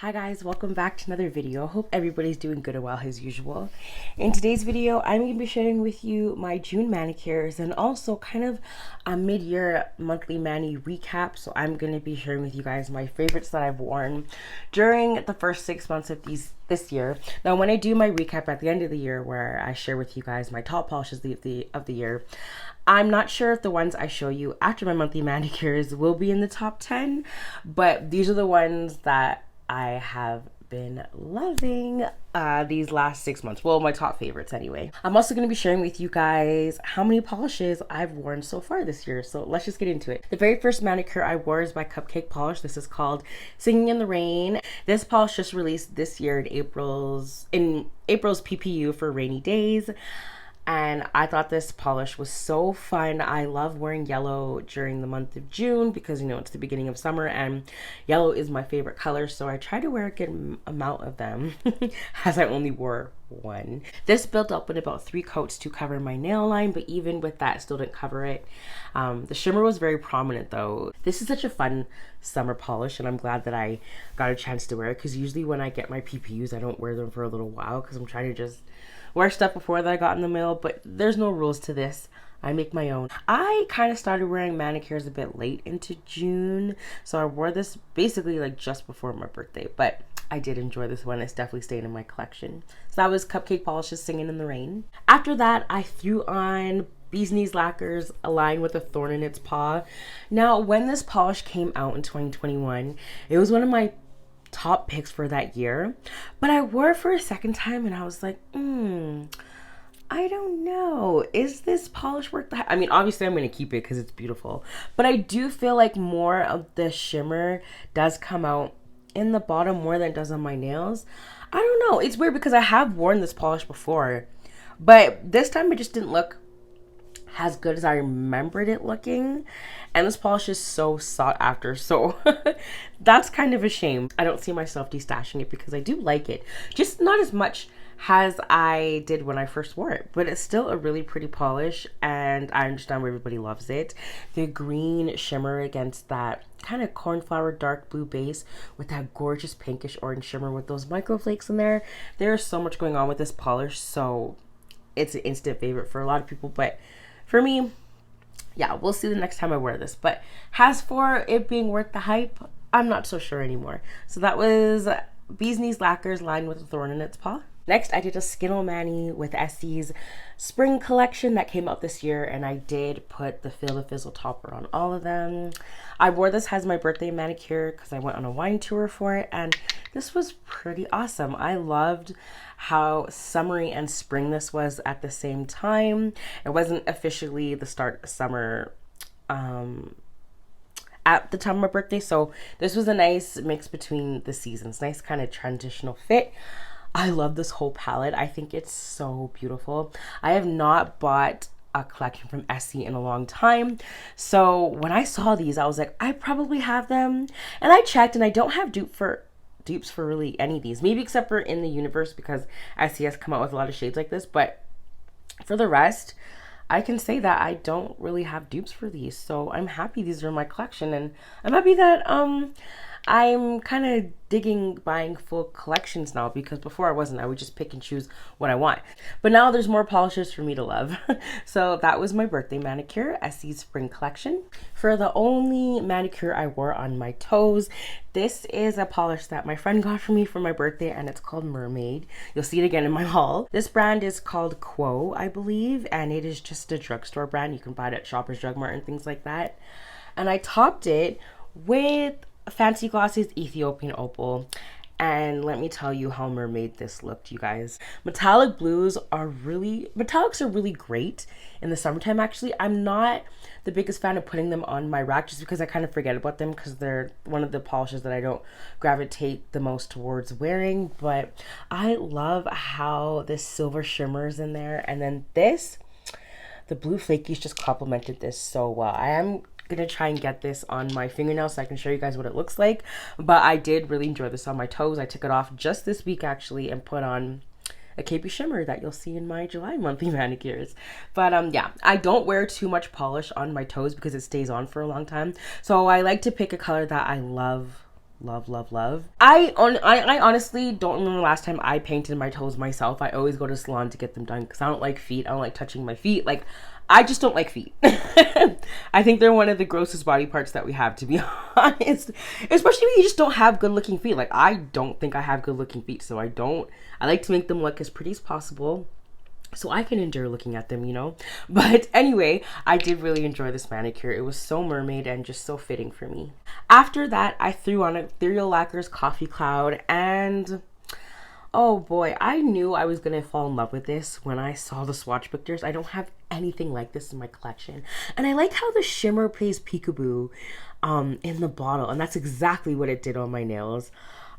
Hi guys, welcome back to another video. Hope everybody's doing good and well as usual. In today's video, I'm going to be sharing with you my June manicures and also kind of a mid-year monthly mani recap. So I'm going to be sharing with you guys my favorites that I've worn during the first 6 months of this year. Now, when I do my recap at the end of the year, where I share with you guys my top polishes of the year, I'm not sure if the ones I show you after my monthly manicures will be in the top 10, but these are the ones that I have been loving these last 6 months. Well, my top favorites anyway. I'm also going to be sharing with you guys how many polishes I've worn so far this year. So let's just get into it. The very first manicure I wore is by Cupcake polish. This is called Singing in the Rain. This polish just released this year in April's PPU for rainy days. And I thought this polish was so fun. I love wearing yellow during the month of June because, you know, it's the beginning of summer and yellow is my favorite color. So I try to wear a good amount of them as I only wore one. This built up in about 3 coats to cover my nail line, but even with that, still didn't cover it. The shimmer was very prominent though. This is such a fun summer polish and I'm glad that I got a chance to wear it because usually when I get my PPUs, I don't wear them for a little while because I'm trying to just wear stuff before that I got in the mail, but there's no rules to this. I make my own. I kind of started wearing manicures a bit late into June, so I wore this basically like just before my birthday, but I did enjoy this one. It's definitely staying in my collection. So that was Cupcake Polishes Singing in the Rain. After that, I threw on Bee's Knees Lacquer's A Line with a Thorn in Its Paw. Now, when this polish came out in 2021, it was one of my top picks for that year, but I wore it for a second time and I was like, I don't know, is this polish worth the I mean, obviously I'm going to keep it because it's beautiful, but I do feel like more of the shimmer does come out in the bottom more than it does on my nails. I don't know, it's weird because I have worn this polish before, but this time it just didn't look as good as I remembered it looking, and this polish is so sought after, so that's kind of a shame. I don't see myself destashing it because I do like it, just not as much as I did when I first wore it, but it's still a really pretty polish and I understand why everybody loves it. The green shimmer against that kind of cornflower dark blue base with that gorgeous pinkish orange shimmer with those microflakes in there. There's so much going on with this polish, so it's an instant favorite for a lot of people, but for me, yeah, we'll see the next time I wear this. But as for it being worth the hype, I'm not so sure anymore. So that was Bee's Knees Lacquer's Line with a Thorn in Its Paw. Next, I did a Skittle mani with Essie's spring collection that came out this year, and I did put the Feel the Fizzle topper on all of them. I wore this as my birthday manicure because I went on a wine tour for it, and this was pretty awesome. I loved how summery and spring this was at the same time. It wasn't officially the start of summer at the time of my birthday, so this was a nice mix between the seasons, nice kind of transitional fit. I love this whole palette. I think it's so beautiful. I have not bought a collection from Essie in a long time, so when I saw these I was like, I probably have them, and I checked and I don't have dupes for really any of these, maybe except for In the Universe because Essie has come out with a lot of shades like this, but for the rest I can say that I don't really have dupes for these, so I'm happy these are in my collection, and I'm happy that I'm kind of digging buying full collections now because before I wasn't. I would just pick and choose what I want. But now there's more polishes for me to love. So that was my birthday manicure, Essie's spring collection. For the only manicure I wore on my toes, this is a polish that my friend got for me for my birthday and it's called Mermaid. You'll see it again in my haul. This brand is called Quo, I believe, and it is just a drugstore brand. You can buy it at Shoppers Drug Mart and things like that. And I topped it with Fancy Glossy's Ethiopian Opal, and let me tell you how mermaid this looked, you guys. Metallics are really great in the summertime. Actually, I'm not the biggest fan of putting them on my rack just because I kind of forget about them because they're one of the polishes that I don't gravitate the most towards wearing, but I love how this silver shimmers in there, and then the blue flakies just complemented this so well. I am gonna try and get this on my fingernails so I can show you guys what it looks like, but I did really enjoy this on my toes. I took it off just this week actually and put on a KP shimmer that you'll see in my July monthly manicures. But yeah, I don't wear too much polish on my toes because it stays on for a long time, so I like to pick a color that I love love, love, love. I honestly don't remember the last time I painted my toes myself. I always go to the salon to get them done because I don't like feet. I don't like touching my feet. Like, I just don't like feet. I think they're one of the grossest body parts that we have, to be honest. Especially when you just don't have good looking feet. Like, I don't think I have good looking feet, so I like to make them look as pretty as possible, so I can endure looking at them, you know? But anyway, I did really enjoy this manicure. It was so mermaid and just so fitting for me. After that, I threw on Ethereal Lacquer's Coffee Cloud, and oh boy, I knew I was gonna fall in love with this when I saw the swatch pictures. I don't have anything like this in my collection. And I like how the shimmer plays peekaboo in the bottle, and that's exactly what it did on my nails.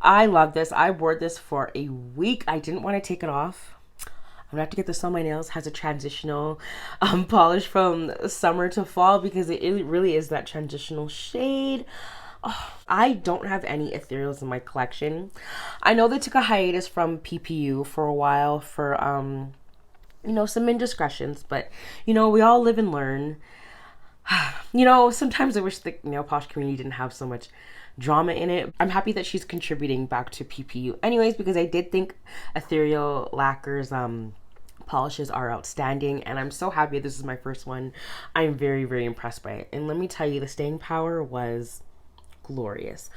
I love this. I wore this for a week. I didn't want to take it off. I'm gonna have to get this on my nails. Has a transitional polish from summer to fall because it really is that transitional shade. Oh, I don't have any ethereals in my collection. I know they took a hiatus from PPU for a while for you know, some indiscretions, but you know, we all live and learn. You know, sometimes I wish the nail polish community didn't have so much drama in it. I'm happy that she's contributing back to PPU anyways, because I did think Ethereal Lacquer's polishes are outstanding, and I'm so happy this is my first one. I'm very, very impressed by it, and let me tell you, the staying power was glorious.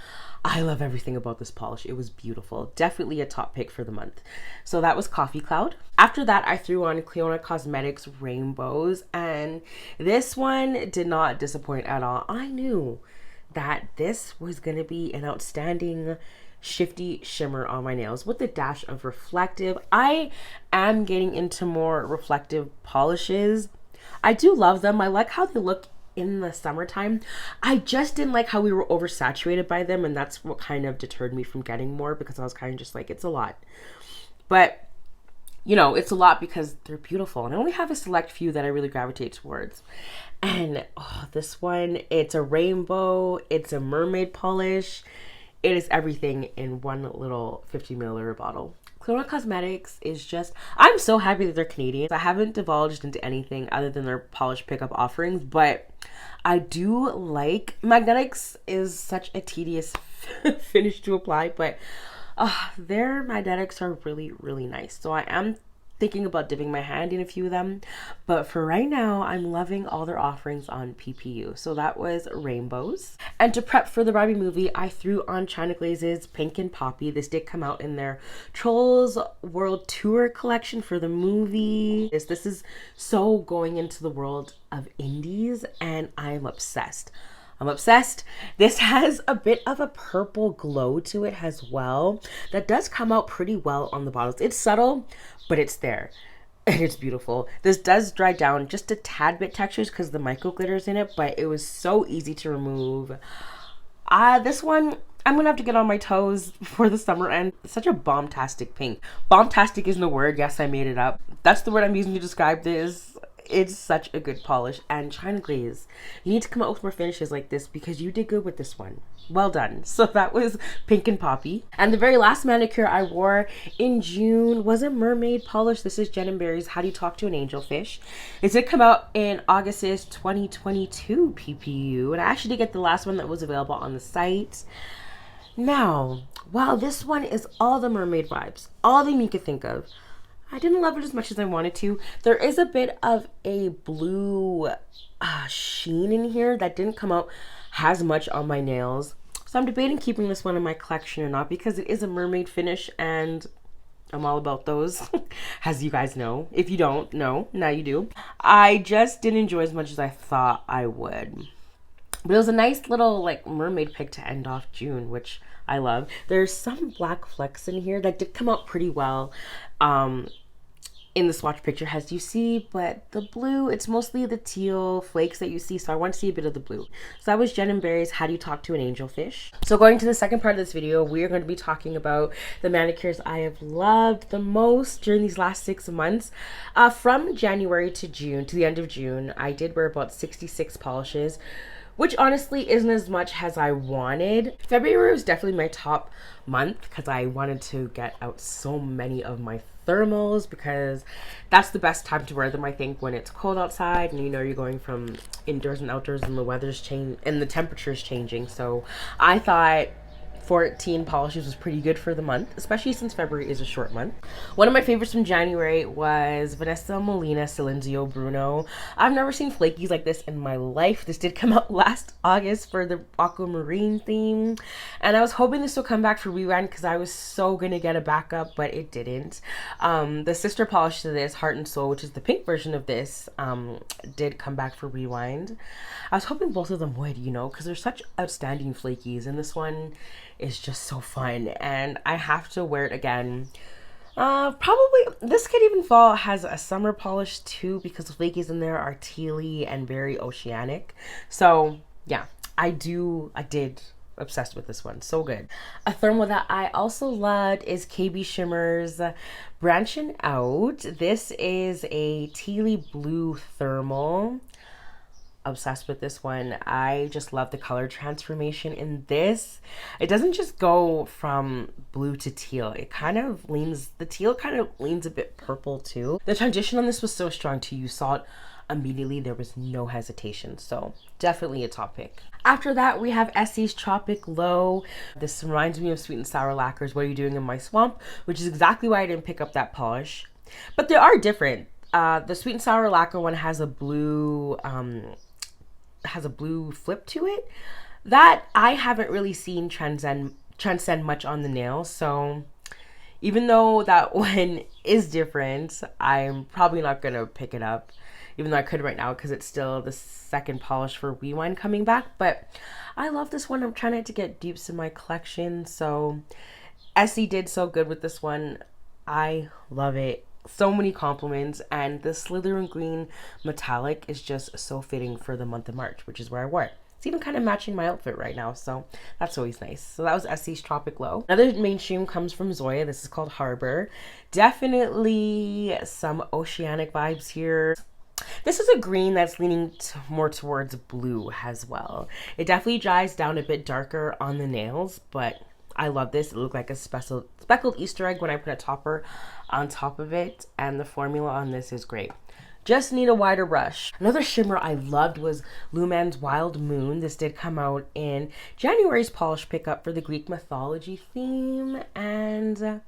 I love everything about this polish. It was beautiful. Definitely a top pick for the month. So that was Coffee Cloud. After that, I threw on Clionadh Cosmetics Rainbows, and this one did not disappoint at all. I knew that this was going to be an outstanding shifty shimmer on my nails with a dash of reflective. I am getting into more reflective polishes. I do love them. I like how they look in the summertime. I just didn't like how we were oversaturated by them, and that's what kind of deterred me from getting more, because I was kind of just like, it's a lot. But you know, it's a lot because they're beautiful, and I only have a select few that I really gravitate towards. And oh, this one, it's a rainbow, it's a mermaid polish, it is everything in one little 50 milliliter bottle. Clionadh Cosmetics is just, I'm so happy that they're Canadian. I haven't divulged into anything other than their polish pickup offerings, but I do like, magnetics is such a tedious finish to apply, but their magnetics are really, really nice. So I am thinking about dipping my hand in a few of them, but for right now, I'm loving all their offerings on PPU. So that was Rainbows. And to prep for the Barbie movie, I threw on China Glaze's Pink and Poppy. This did come out in their Trolls World Tour collection for the movie. This is so going into the world of indies, and I'm obsessed. I'm obsessed. This has a bit of a purple glow to it as well. That does come out pretty well on the bottles. It's subtle, but it's there. And it's beautiful. This does dry down just a tad bit textures because the micro glitters in it, but it was so easy to remove. This one, I'm gonna have to get on my toes before the summer end. It's such a bomb-tastic pink. Bomb-tastic isn't a word. Yes, I made it up. That's the word I'm using to describe this. It's such a good polish. And China Glaze, you need to come out with more finishes like this because you did good with this one. Well done. So that was Pink and Poppy. And the very last manicure I wore in June was a mermaid polish. This is Jen & Barry's How Do You Talk to an Angelfish. It did come out in August's 2022 PPU, and I actually did get the last one that was available on the site. Now, while this one is all the mermaid vibes, all them you could think of, I didn't love it as much as I wanted to. There is a bit of a blue sheen in here that didn't come out as much on my nails. So I'm debating keeping this one in my collection or not because it is a mermaid finish and I'm all about those, as you guys know. If you don't know, now you do. I just didn't enjoy as much as I thought I would. But it was a nice little like mermaid pick to end off June, which I love. There's some black flecks in here that did come out pretty well in the swatch picture as you see, but the blue, it's mostly the teal flakes that you see, so I want to see a bit of the blue. So that was Jen & Barry's How Do You Talk to an Angelfish. So going to the second part of this video, we are going to be talking about the manicures I have loved the most during these last 6 months. From January to June, to the end of June, I did wear about 66 polishes, which honestly isn't as much as I wanted. February was definitely my top month because I wanted to get out so many of my thermals because that's the best time to wear them, I think, when it's cold outside and you know you're going from indoors and outdoors and the weather's changing and the temperature's changing. So I thought 14 polishes was pretty good for the month, especially since February is a short month. One of my favorites from January was Vanessa Molina Silenzio Bruno. I've never seen flakies like this in my life. This did come out last August for the aquamarine theme, and I was hoping this will come back for rewind because I was so gonna get a backup, but it didn't. The sister polish to this, Heart and Soul, which is the pink version of this, did come back for rewind. I was hoping both of them would, you know, because they're such outstanding flakies, and this one is just so fun, and I have to wear it again. Probably this could even fall has a summer polish too, because the flakies in there are tealy and very oceanic. So yeah, I did obsessed with this one. So good. A thermal that I also loved is KB Shimmer's Branchin Out. This is a tealy blue thermal. Obsessed with this one. I just love the color transformation in this. It doesn't just go from blue to teal. It kind of leans, the teal kind of leans a bit purple too. The transition on this was so strong too. You saw it immediately. There was no hesitation. So definitely a top pick. After that, we have Essie's Tropic Low. This reminds me of Sweet and Sour Lacquer's What Are You Doing in My Swamp, which is exactly why I didn't pick up that polish. But they are different. The Sweet and Sour Lacquer one has a blue flip to it that I haven't really seen transcend much on the nails. So even though that one is different, I'm probably not gonna pick it up, even though I could right now because it's still the second polish for Rewind coming back. But I love this one. I'm trying to get dupes in my collection, so Essie did so good with this one. I love it. So many compliments, and the Slytherin green metallic is just so fitting for the month of March, which is where I wore it. It's even kind of matching my outfit right now, so that's always nice. So that was Essie's Tropic Low. Another mainstream comes from Zoya. This is called Harbor. Definitely some oceanic vibes here. This is a green that's leaning more towards blue as well. It definitely dries down a bit darker on the nails, but I love this. It looked like a speckled Easter egg when I put a topper on top of it, and the formula on this is great. Just need a wider brush. Another shimmer I loved was Lumen's Wild Moon. This did come out in January's polish pickup for the Greek mythology theme, and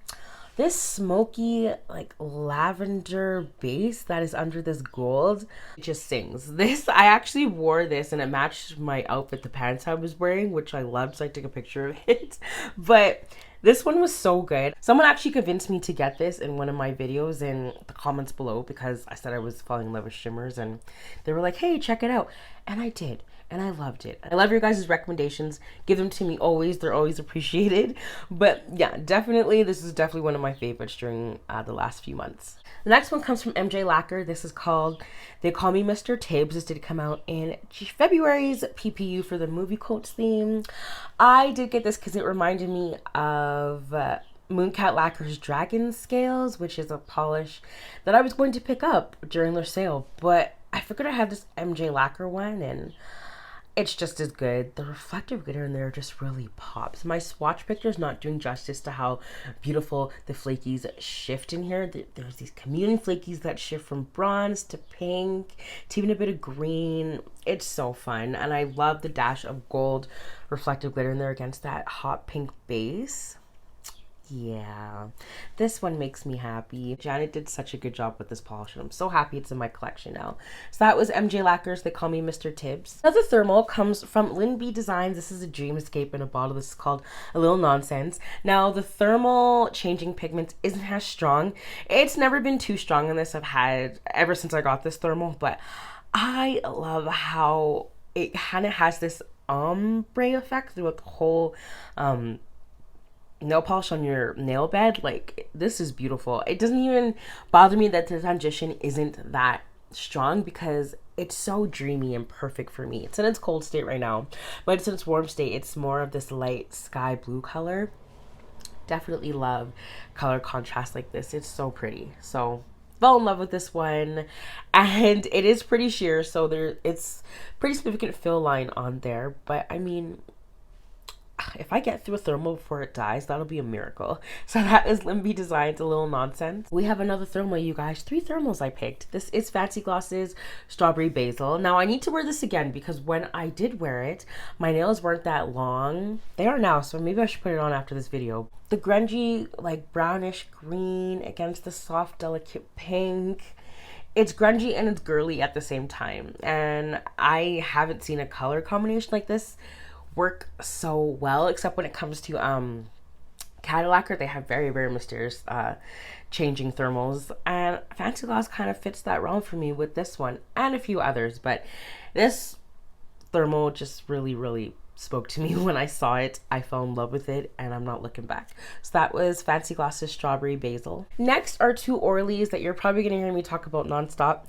this smoky like lavender base that is under this gold, it just sings. This, I actually wore this and it matched my outfit, the pants I was wearing, which I loved, so I took a picture of it. But this one was so good. Someone actually convinced me to get this in one of my videos in the comments below, because I said I was falling in love with shimmers, and they were like, hey, check it out. And I did. And I loved it. I love your guys' recommendations. Give them to me always. They're always appreciated. But yeah, definitely, this is definitely one of my favorites during the last few months. The next one comes from MJ Lacquer. This is called They Call Me Mr. Tibbs. This did come out in February's PPU for the movie quotes theme. I did get this because it reminded me of Mooncat Lacquer's Dragon Scales, which is a polish that I was going to pick up during their sale. But I forgot I had this MJ Lacquer one, and it's just as good. The reflective glitter in there just really pops. My swatch picture is not doing justice to how beautiful the flakies shift in here. There's these chameleon flakies that shift from bronze to pink to even a bit of green. It's so fun, and I love the dash of gold reflective glitter in there against that hot pink base. Yeah, this one makes me happy. Janet did such a good job with this polish, and I'm so happy it's in my collection now. So that was MJ Lacquer's They Call Me Mr. Tibbs. Another thermal comes from Lindsey Designs. This is a Dreamscape in a bottle. This is called A Little Nonsense. Now, the thermal changing pigments isn't as strong. It's never been too strong in this. I've had ever since I got this thermal, but I love how it kind of has this ombre effect throughout the whole nail polish on your nail bed. Like, this is beautiful. It doesn't even bother me that the transition isn't that strong, because it's so dreamy and perfect for me. It's in its cold state right now, but it's in its warm state. It's more of this light sky blue color. Definitely love color contrast like this. It's so pretty. So fell in love with this one, and it is pretty sheer, so it's pretty significant fill line on there, but I mean, if I get through a thermal before it dies, that'll be a miracle. So that is Lindsey Designs, A Little Nonsense. We have another thermal, you guys. 3 thermals I picked. This is Fancy Gloss's Strawberry Basil. Now I need to wear this again because when I did wear it, my nails weren't that long. They are now, so maybe I should put it on after this video. The grungy, like brownish green against the soft, delicate pink. It's grungy and it's girly at the same time. And I haven't seen a color combination like this work so well, except when it comes to Lacquer. They have very, very mysterious changing thermals, and Fancy Gloss kind of fits that realm for me with this one and a few others, but this thermal just really, really spoke to me when I saw it. I fell in love with it and I'm not looking back. So that was Fancy Gloss's Strawberry Basil. Next are 2 Orlys that you're probably gonna hear me talk about nonstop.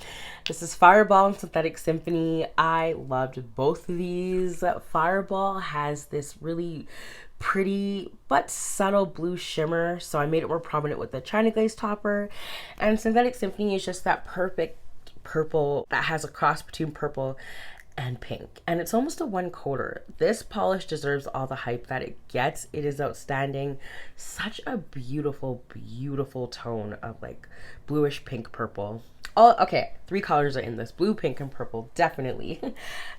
This is Fireball and Synthetic Symphony. I loved both of these. Fireball has this really pretty but subtle blue shimmer, so I made it more prominent with the China Glaze topper, and Synthetic Symphony is just that perfect purple that has a cross between purple and pink, and it's almost a one coater. This polish deserves all the hype that it gets. It is outstanding. Such a beautiful, beautiful tone of like bluish pink purple. Oh, okay, 3 colors are in this: blue, pink, and purple. Definitely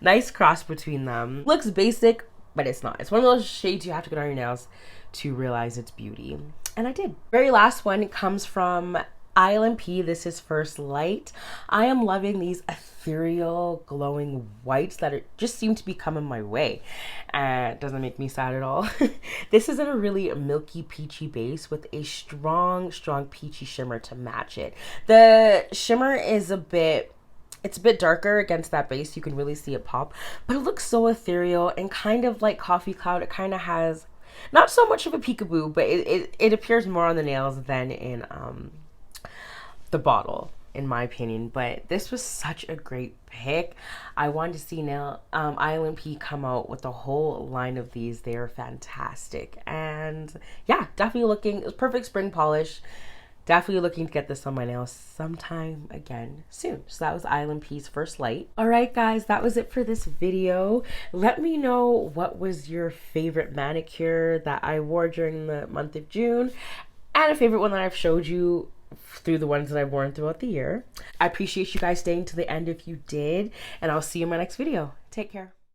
nice cross between them. Looks basic, but it's not. It's one of those shades you have to get on your nails to realize its beauty, and I did. Very last one comes from ILNP. This is First Light. I am loving these ethereal glowing whites that just seem to be coming my way. It doesn't make me sad at all. This is in a really milky peachy base with a strong peachy shimmer to match it. The shimmer is it's a bit darker against that base. You can really see it pop, but it looks so ethereal and kind of like Coffee Cloud. It kind of has not so much of a peekaboo, but it appears more on the nails than in the bottle, in my opinion. But this was such a great pick. I wanted to see ILNP come out with a whole line of these. They are fantastic, and yeah, definitely looking perfect spring polish. Definitely looking to get this on my nails sometime again soon. So that was ILNP's First Light. All right, guys, that was it for this video. Let me know what was your favorite manicure that I wore during the month of June, and a favorite one that I've showed you through the ones that I've worn throughout the year. I appreciate you guys staying to the end if you did, and I'll see you in my next video. Take care.